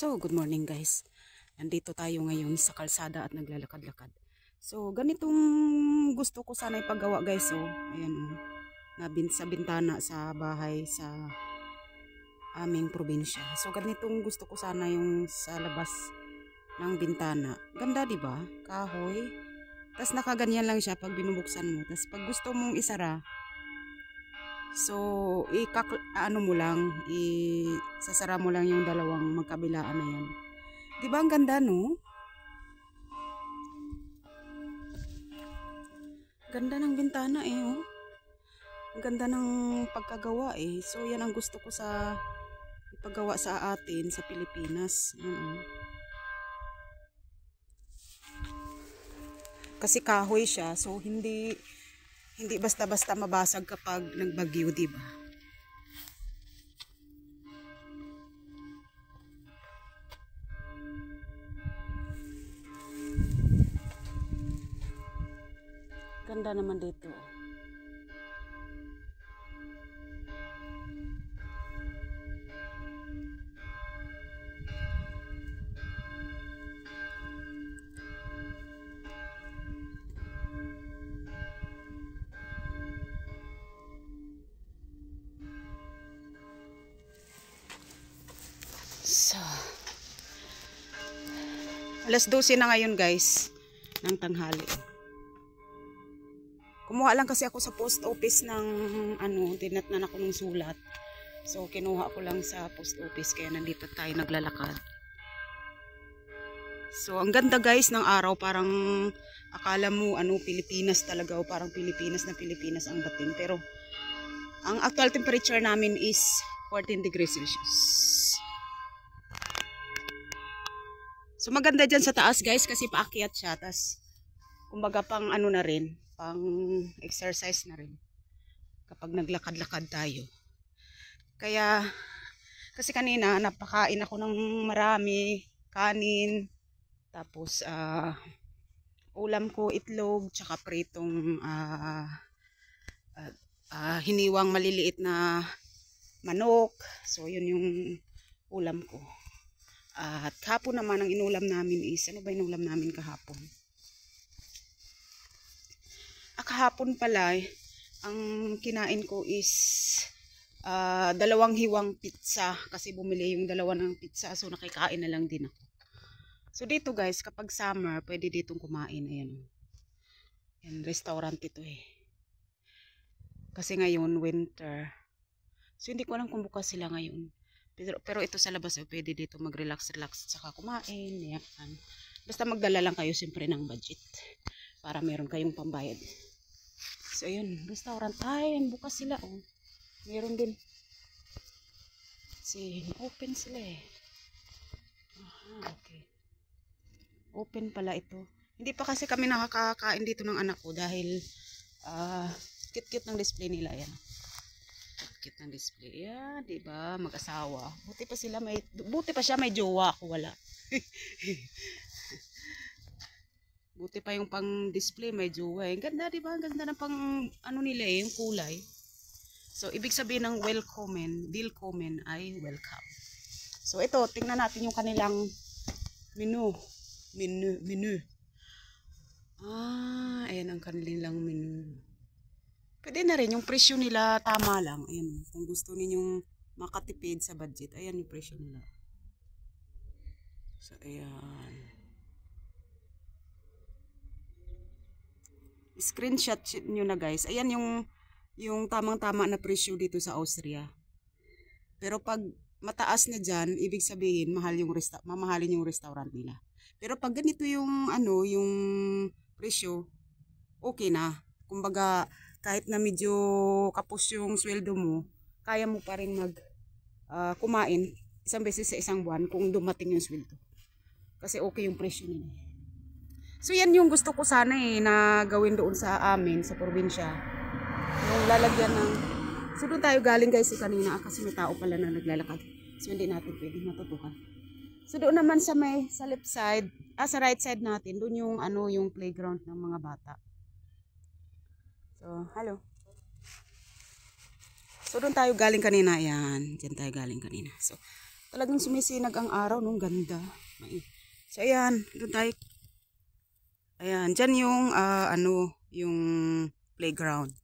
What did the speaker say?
So, good morning guys. Nandito tayo ngayon sa kalsada at naglalakad-lakad. So, ganitong gusto ko sana ipagawa guys. So, ayan sa bintana sa bahay sa aming probinsya. So, ganitong gusto ko sana yung sa labas ng bintana. Ganda, di ba? Kahoy. Tapos nakaganyan lang siya pag binubuksan mo. Tapos pag gusto mong isara, so, isasara mo lang yung dalawang magkabilaan na yan. Diba ang ganda, no? Ganda ng bintana eh, oh. Ang ganda ng pagkagawa eh. So, yan ang gusto ko sa ipagawa sa atin sa Pilipinas. Yan, oh. Kasi kahoy siya, so hindi basta-basta mabasag kapag nagbagyo, diba? Ganda naman dito. So, alas 12 na ngayon guys ng tanghali. Kumuha lang kasi ako sa post office ng dinatnan ako ng sulat. So kinuha ko lang sa post office kaya nandito tayo naglalakad. So ang ganda guys ng araw, parang akala mo Pilipinas talaga o parang Pilipinas na Pilipinas ang dating. Pero ang actual temperature namin is 14 degrees Celsius. So maganda dyan sa taas guys kasi paakyat siya. Tas kumbaga pang na rin, pang exercise na rin kapag naglakad-lakad tayo. Kaya kasi kanina napakain ako ng marami kanin, tapos ulam ko itlog tsaka pritong hiniwang maliliit na manok. So yun yung ulam ko. At kahapon naman ang inulam namin is, ano ba inulam namin kahapon? Kahapon pala, ang kinain ko is 2 hiwang pizza. Kasi bumili yung 2 ng pizza, so nakikain na lang din ako. So dito guys, kapag summer, pwede ditong kumain. Ayan. Yan, restaurant ito eh. Kasi ngayon, winter. So hindi ko alam kung bukas sila ngayon. Pero ito sa labas, pwede dito mag-relax-relax at saka kumain. Yan. Basta magdala lang kayo siyempre ng budget para meron kayong pambayad. So ayun, restaurant. Ay, bukas sila oh. Meron din. Open sila eh. Aha, okay. Open pala ito. Hindi pa kasi kami nakakakain dito ng anak ko dahil cute-cute ng display nila. Yan. Cute ng display. Yeah, diba? Mag-asawa. Buti pa siya may jowa, ako wala. Buti pa yung pang display may jowa. Ganda, diba? Ganda ng pang nila eh, yung kulay. So, ibig sabihin ng willkommen ay welcome. So, ito, tingnan natin yung kanilang menu. Ayan ang kanilang menu. Pwede na rin, yung presyo nila tama lang. Ayan, kung gusto ninyong makatipid sa budget, ayan yung presyo nila. So, ayan. Screenshot nyo na guys. Ayan yung tamang-tama na presyo dito sa Austria. Pero pag mataas na dyan, ibig sabihin, mamahalin yung restaurant nila. Pero pag ganito yung, yung presyo, okay na. Kumbaga, kahit na medyo kapos yung sweldo mo, kaya mo pa rin kumain isang beses sa isang buwan kung dumating yung sweldo. Kasi okay yung presyo nila. So yan yung gusto ko sana na gawin doon sa amin, sa probinsya. Yung lalagyan ng... So doon tayo galing guys kanina kasi may tao pala na naglalakad. So hindi natin pwedeng matutukan. So doon naman sa left side, sa right side natin, doon yung yung playground ng mga bata. So, hello. So, doon tayo galing kanina. Ayan. Diyan tayo galing kanina. So, Talagang sumisinag ang araw, nung ganda. So ayan, doon tayo. Ayan, dyan yung ano, yung playground.